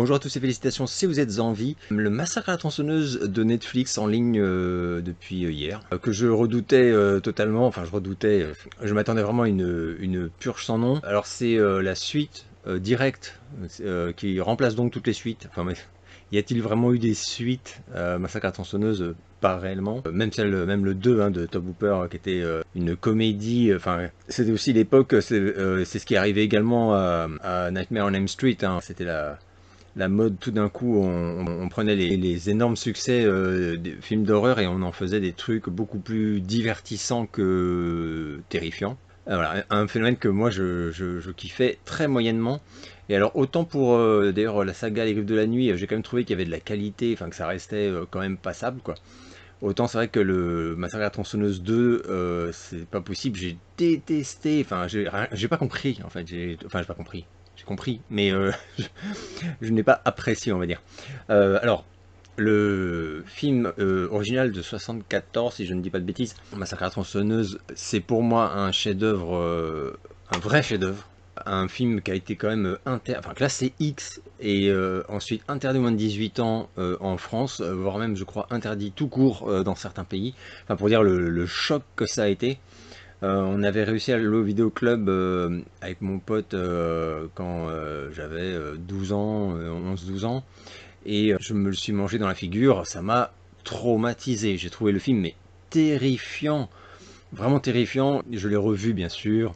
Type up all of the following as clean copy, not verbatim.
Bonjour à tous et félicitations si vous êtes en vie. Le massacre à la tronçonneuse de Netflix en ligne depuis hier, que je redoutais totalement, enfin je m'attendais vraiment à une purge sans nom. Alors c'est la suite directe qui remplace donc toutes les suites. Enfin, mais y a-t-il vraiment eu des suites Massacre à la tronçonneuse Pas réellement. Même le 2 de Top Hooper qui était une comédie. Enfin, c'était aussi l'époque, c'est ce qui arrivait également à Nightmare on Elm Street. C'était la mode, tout d'un coup, on prenait les énormes succès des films d'horreur et on en faisait des trucs beaucoup plus divertissants que terrifiants. Voilà, un phénomène que moi je kiffais très moyennement. Et alors autant pour d'ailleurs la saga Les Griffes de la Nuit, j'ai quand même trouvé qu'il y avait de la qualité, enfin que ça restait quand même passable quoi. Autant c'est vrai que le Massacre à la tronçonneuse 2, c'est pas possible, j'ai détesté, enfin j'ai pas compris en fait, j'ai pas compris. J'ai compris, mais je n'ai pas apprécié, on va dire. Alors, le film original de 74, si je ne dis pas de bêtises, Massacre à la tronçonneuse, c'est pour moi un chef-d'œuvre, un vrai chef-d'œuvre. Un film qui a été quand même classé X et ensuite interdit aux moins de 18 ans en France, voire même je crois interdit tout court dans certains pays. Enfin pour dire le choc que ça a été. On avait réussi à aller au vidéo club avec mon pote quand j'avais 12 ans, 11-12 ans, et je me le suis mangé dans la figure, ça m'a traumatisé. J'ai trouvé le film mais terrifiant, vraiment terrifiant. Je l'ai revu bien sûr,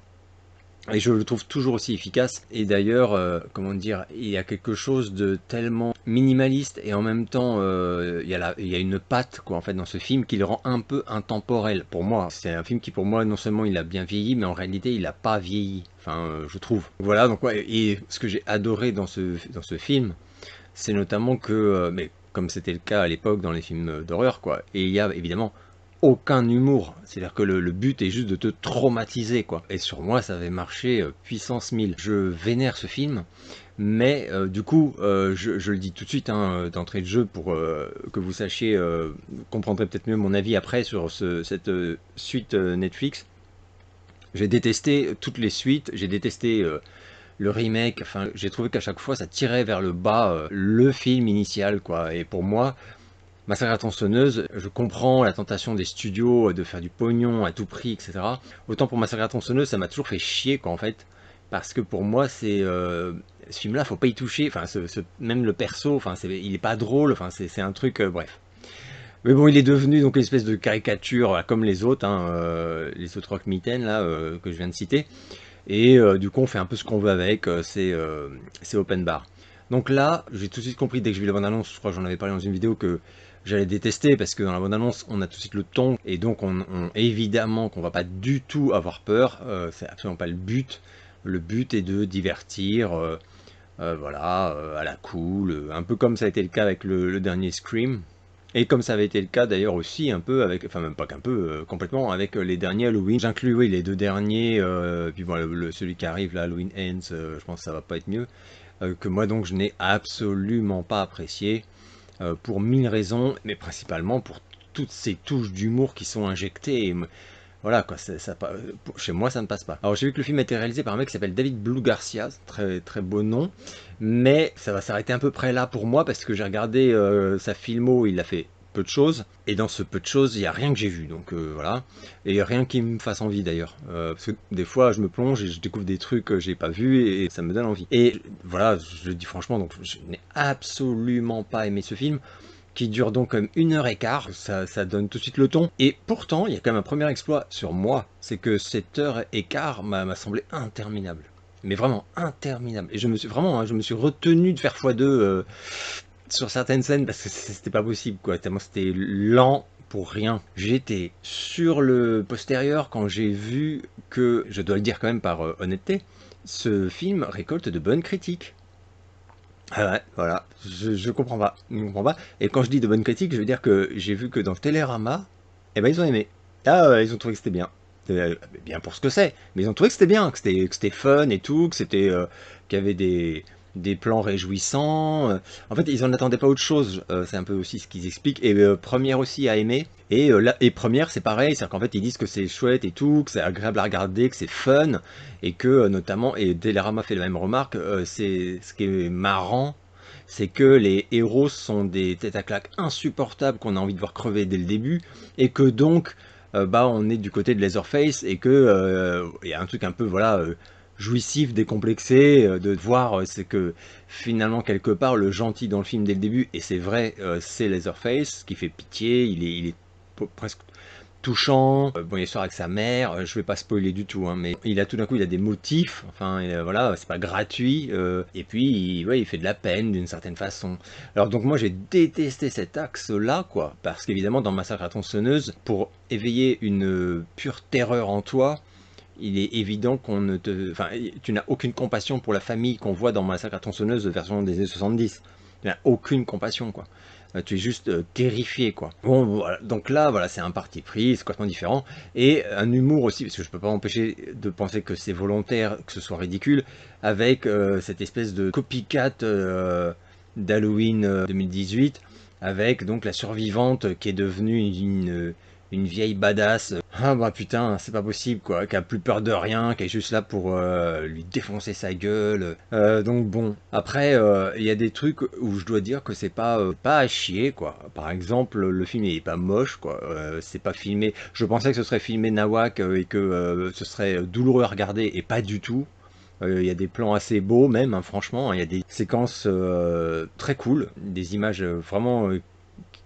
et je le trouve toujours aussi efficace. Et d'ailleurs, comment dire, il y a quelque chose de tellement minimaliste et en même temps, il y a une patte quoi en fait dans ce film qui le rend un peu intemporel. Pour moi, c'est un film qui pour moi non seulement il a bien vieilli, mais en réalité il a pas vieilli. Enfin, je trouve. Voilà, donc ouais. Et ce que j'ai adoré dans ce film, c'est notamment que, mais comme c'était le cas à l'époque dans les films d'horreur quoi, et il y a évidemment aucun humour, c'est-à-dire que le but est juste de te traumatiser quoi. Et sur moi ça avait marché puissance 1000. Je vénère ce film, mais du coup je le dis tout de suite d'entrée de jeu pour que vous sachiez, comprendrez peut-être mieux mon avis après sur cette suite Netflix. J'ai détesté toutes les suites, j'ai détesté le remake, enfin j'ai trouvé qu'à chaque fois ça tirait vers le bas le film initial quoi. Et pour moi, Massacre à la tronçonneuse, je comprends la tentation des studios de faire du pognon à tout prix, etc. Autant pour Massacre à la tronçonneuse, ça m'a toujours fait chier, quoi, en fait. Parce que pour moi, c'est ce film-là, faut pas y toucher. Enfin, même le perso, enfin, il est pas drôle. Enfin, c'est un truc, bref. Mais bon, il est devenu donc une espèce de caricature, comme les autres rock mitaines là que je viens de citer. Et du coup, on fait un peu ce qu'on veut avec. C'est open bar. Donc là, j'ai tout de suite compris dès que j'ai vu la bande-annonce, je crois que j'en avais parlé dans une vidéo, que j'allais détester parce que dans la bande-annonce, on a tout de suite le ton et donc évidemment qu'on va pas du tout avoir peur. C'est absolument pas le but. Le but est de divertir, voilà, à la cool, un peu comme ça a été le cas avec le dernier Scream. Et comme ça avait été le cas d'ailleurs aussi un peu avec, enfin même pas qu'un peu, complètement avec les derniers Halloween. J'inclus oui, les deux derniers, puis voilà, celui qui arrive là, Halloween Ends, je pense que ça va pas être mieux. Que moi donc je n'ai absolument pas apprécié, pour mille raisons, mais principalement pour toutes ces touches d'humour qui sont injectées. Voilà quoi, chez moi ça ne passe pas. Alors j'ai vu que le film a été réalisé par un mec qui s'appelle David Blue Garcia, très très beau nom, mais ça va s'arrêter à peu près là pour moi parce que j'ai regardé sa filmo, il a fait peu de choses, et dans ce peu de choses il n'y a rien que j'ai vu, donc voilà, et rien qui me fasse envie d'ailleurs, parce que des fois je me plonge et je découvre des trucs que j'ai pas vus et ça me donne envie. Et voilà, je le dis franchement, donc je n'ai absolument pas aimé ce film, qui dure donc comme 1 h 15, ça donne tout de suite le ton. Et pourtant, il y a quand même un premier exploit sur moi, c'est que cette 1 h 15 m'a semblé interminable. Mais vraiment interminable. Et je me suis vraiment, je me suis retenu de faire x2 sur certaines scènes parce que c'était pas possible, quoi. Tellement c'était lent pour rien. J'étais sur le postérieur quand j'ai vu que, je dois le dire quand même par honnêteté, ce film récolte de bonnes critiques. Ah ouais, voilà, je comprends pas, je comprends pas. Et quand je dis de bonnes critiques, je veux dire que j'ai vu que dans Télérama, eh ben ils ont aimé. Ah ouais, ils ont trouvé que c'était bien. Bien pour ce que c'est, mais ils ont trouvé que c'était bien, que c'était fun et tout, que c'était, qu'il y avait des plans réjouissants. En fait, ils en attendaient pas autre chose. C'est un peu aussi ce qu'ils expliquent. Et Première aussi a aimé. Et Première, c'est pareil, c'est qu'en fait ils disent que c'est chouette et tout, que c'est agréable à regarder, que c'est fun, et que notamment, et Télérama fait la même remarque, c'est ce qui est marrant, c'est que les héros sont des têtes à claques insupportables qu'on a envie de voir crever dès le début, et que donc bah on est du côté de Leatherface, et que il y a un truc un peu voilà jouissif, décomplexé, de voir c'est que finalement quelque part le gentil dans le film dès le début, et c'est vrai, c'est Leatherface qui fait pitié, il est presque touchant. Bon, il sort avec sa mère, je vais pas spoiler du tout, hein, mais il a tout d'un coup, il a des motifs, enfin, voilà, c'est pas gratuit, et puis, ouais, il fait de la peine d'une certaine façon. Alors donc moi, j'ai détesté cet axe-là, quoi, parce qu'évidemment, dans Massacre à tronçonneuse, pour éveiller une pure terreur en toi, il est évident qu'on ne te... Enfin, tu n'as aucune compassion pour la famille qu'on voit dans Massacre à tronçonneuse version des années 70. Tu n'as aucune compassion, quoi. Tu es juste terrifié, quoi. Bon, voilà. Donc là, voilà, c'est un parti pris, c'est complètement différent. Et un humour aussi, parce que je peux pas m'empêcher de penser que c'est volontaire, que ce soit ridicule, avec cette espèce de copycat d'Halloween 2018, avec donc la survivante qui est devenue une vieille badass. Ah bah putain, c'est pas possible quoi, qui a plus peur de rien, qui est juste là pour lui défoncer sa gueule. Donc bon, après il y a des trucs où je dois dire que c'est pas à chier quoi. Par exemple, le film il est pas moche quoi, c'est pas filmé. Je pensais que ce serait filmé nawak et que ce serait douloureux à regarder, et pas du tout. Il y a des plans assez beaux même, hein, franchement, hein. Il y a des séquences très cool, des images vraiment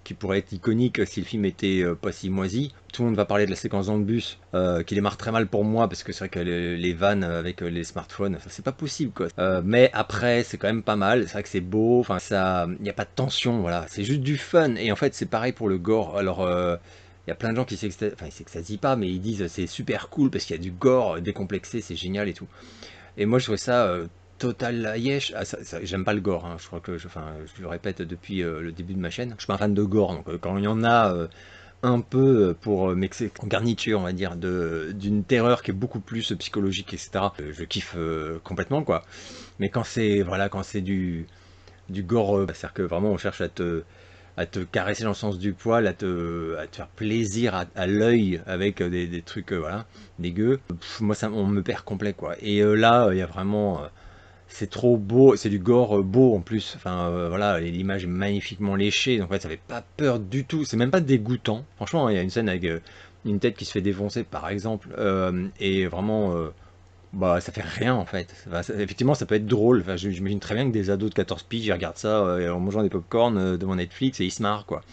qui pourrait être iconique si le film était pas si moisi. Tout le monde va parler de la séquence dans le bus, qui démarre très mal pour moi, parce que c'est vrai que les vannes avec les smartphones, c'est pas possible quoi. Mais après, c'est quand même pas mal, c'est vrai que c'est beau, enfin ça, il n'y a pas de tension, voilà, c'est juste du fun. Et en fait, c'est pareil pour le gore. Alors, il y a plein de gens qui s'extasient, enfin ils s'extasient pas, mais ils disent c'est super cool parce qu'il y a du gore décomplexé, c'est génial et tout. Et moi, je trouvais ça total la yesh. Ah, j'aime pas le gore, hein. Je crois que, enfin, je le répète depuis le début de ma chaîne. Je suis pas un fan de gore, donc quand il y en a un peu pour mixer en garniture, on va dire, d'une terreur qui est beaucoup plus psychologique, etc. Je kiffe complètement, quoi. Mais quand c'est, voilà, quand c'est du gore, c'est-à-dire que vraiment on cherche à te caresser dans le sens du poil, à te faire plaisir à l'œil avec des trucs voilà, dégueux. Moi, ça, on me perd complet quoi. Et là, il y a vraiment, c'est trop beau, c'est du gore beau en plus. Enfin voilà, et l'image est magnifiquement léchée, donc en fait, ça fait pas peur du tout. C'est même pas dégoûtant. Franchement, il y a une scène avec une tête qui se fait défoncer par exemple, et vraiment. Bah, ça fait rien en fait. Enfin, effectivement, ça peut être drôle. Enfin, j'imagine très bien que des ados de 14 piges, ils regardent ça en mangeant des pop-corn devant Netflix et ils se marrent quoi.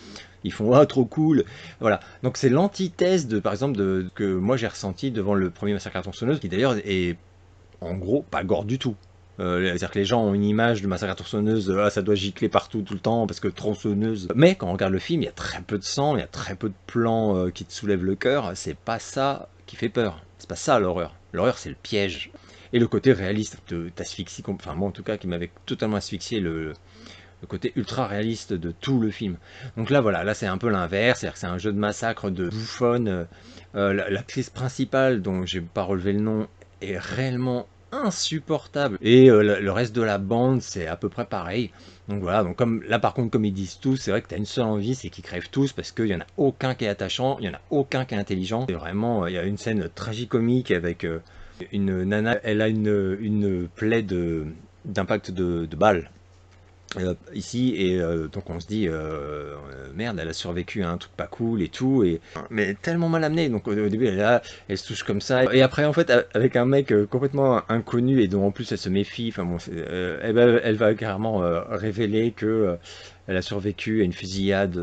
Ils font ah trop cool. Voilà. Donc c'est l'antithèse de par exemple de que moi j'ai ressenti devant le premier Massacre à la tronçonneuse, qui d'ailleurs est en gros pas gore du tout. C'est-à-dire que les gens ont une image de Massacre à la tronçonneuse, ah, ça doit gicler partout tout le temps parce que tronçonneuse. Mais quand on regarde le film, il y a très peu de sang, il y a très peu de plans qui te soulèvent le cœur. C'est pas ça qui fait peur. C'est pas ça l'horreur. L'horreur, c'est le piège. Et le côté réaliste t'asphyxie, enfin moi en tout cas qui m'avait totalement asphyxié, le côté ultra réaliste de tout le film. Donc là voilà, là c'est un peu l'inverse, c'est-à-dire que c'est un jeu de massacre de bouffonne. L'actrice principale, dont j'ai pas relevé le nom, est réellement insupportable. Et le reste de la bande, c'est à peu près pareil. Donc voilà, donc comme là par contre, comme ils disent tous, c'est vrai que tu as une seule envie, c'est qu'ils crèvent tous, parce qu'il n'y en a aucun qui est attachant, il n'y en a aucun qui est intelligent. C'est vraiment, il y a une scène tragicomique avec une nana, elle a une plaie d'impact de balle ici, et donc on se dit merde, elle a survécu à un truc pas cool et tout, et mais tellement mal amené. Donc au début elle est là, elle se touche comme ça, et après en fait avec un mec complètement inconnu et dont en plus elle se méfie, enfin bon, elle va carrément révéler que elle a survécu à une fusillade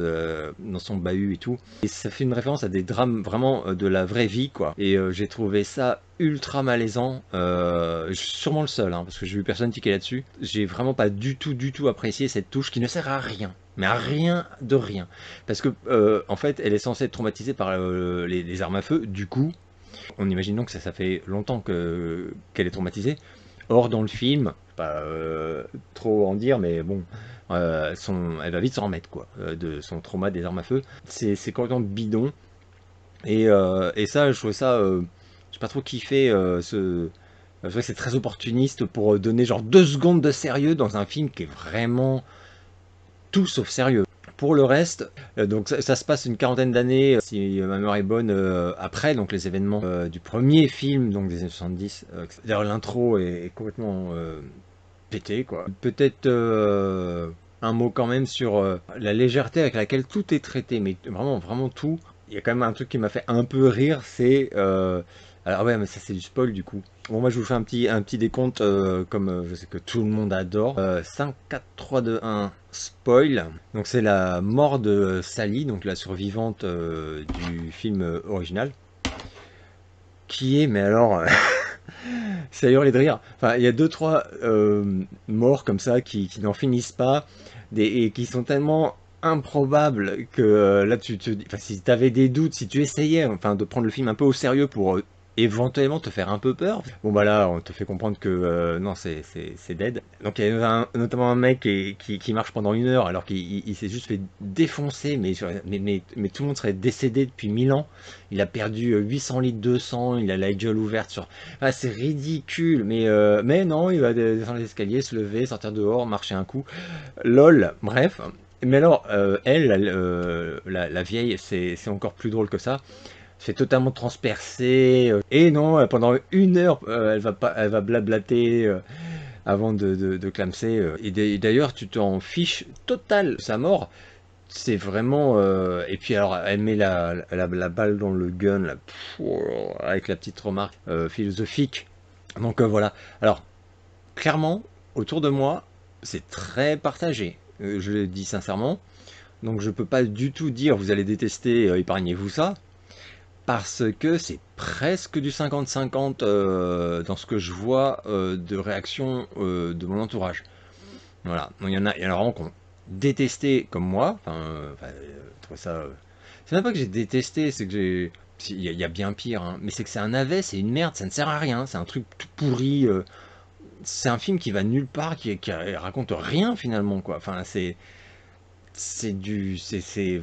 dans son bahut et tout. Et ça fait une référence à des drames vraiment de la vraie vie, quoi. Et j'ai trouvé ça ultra malaisant. Je suis sûrement le seul, hein, parce que j'ai vu personne tiquer là-dessus. J'ai vraiment pas du tout apprécié cette touche qui ne sert à rien. Mais à rien de rien. Parce que, en fait, elle est censée être traumatisée par les armes à feu. Du coup, on imagine donc que ça fait longtemps qu'elle est traumatisée. Or, dans le film, pas trop en dire, mais bon, elle va vite s'en remettre, quoi, de son trauma des armes à feu. C'est complètement bidon. Et ça, je trouve ça, j'ai pas trop kiffé je trouve que c'est très opportuniste pour donner genre 2 secondes de sérieux dans un film qui est vraiment tout sauf sérieux. Pour le reste, donc ça se passe une quarantaine d'années, si ma mémoire est bonne, après donc les événements du premier film, donc des années 70. D'ailleurs l'intro est complètement pété quoi. Peut-être un mot quand même sur la légèreté avec laquelle tout est traité, mais vraiment, vraiment tout. Il y a quand même un truc qui m'a fait un peu rire, c'est... alors ouais, mais ça c'est du spoil du coup. Bon, moi je vous fais un petit décompte, comme je sais que tout le monde adore. 5, 4, 3, 2, 1, spoil. Donc c'est la mort de Sally, donc la survivante du film original. Qui est, mais alors... ça hurlait de rire. Enfin, il y a deux, trois morts comme ça qui n'en finissent pas et qui sont tellement improbables que là, tu te dis, enfin, si tu avais des doutes, si tu essayais enfin, de prendre le film un peu au sérieux pour éventuellement te faire un peu peur, bon bah là, on te fait comprendre que non, c'est dead. Donc il y avait notamment un mec qui marche pendant 1 heure alors qu'il s'est juste fait défoncer, mais tout le monde serait décédé depuis 1000 ans. Il a perdu 800 litres de sang, il a la gueule ouverte sur... Ah, c'est ridicule, mais non, il va descendre les escaliers, se lever, sortir dehors, marcher un coup. LOL, bref. Mais alors, la vieille, c'est encore plus drôle que ça. Se fait totalement transpercer. Et non, pendant 1 heure, elle va blablater avant de clamser. Et d'ailleurs, tu t'en fiches total de sa mort. C'est vraiment... Et puis alors, elle met la balle dans le gun, là, avec la petite remarque philosophique. Donc voilà. Alors, clairement, autour de moi, c'est très partagé. Je le dis sincèrement. Donc je peux pas du tout dire vous allez détester, épargnez-vous ça. Parce que c'est presque du 50-50 dans ce que je vois de réaction de mon entourage. Voilà. Donc il y en a vraiment qui ont détesté comme moi. Trouve ça. C'est même pas que j'ai détesté, c'est que j'ai. Il y a bien pire, hein. Mais c'est que c'est un navet, c'est une merde, ça ne sert à rien. C'est un truc tout pourri. C'est un film qui va nulle part, qui raconte rien finalement, quoi. Enfin, c'est du.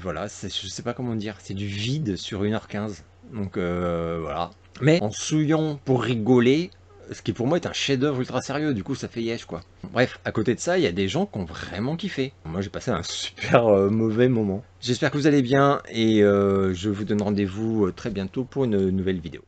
Voilà, je sais pas comment dire. C'est du vide sur 1h15. Donc voilà. Mais en souillant pour rigoler, ce qui pour moi est un chef-d'œuvre ultra sérieux, du coup ça fait yesh quoi. Bref, à côté de ça, il y a des gens qui ont vraiment kiffé. Moi j'ai passé un super mauvais moment. J'espère que vous allez bien et je vous donne rendez-vous très bientôt pour une nouvelle vidéo.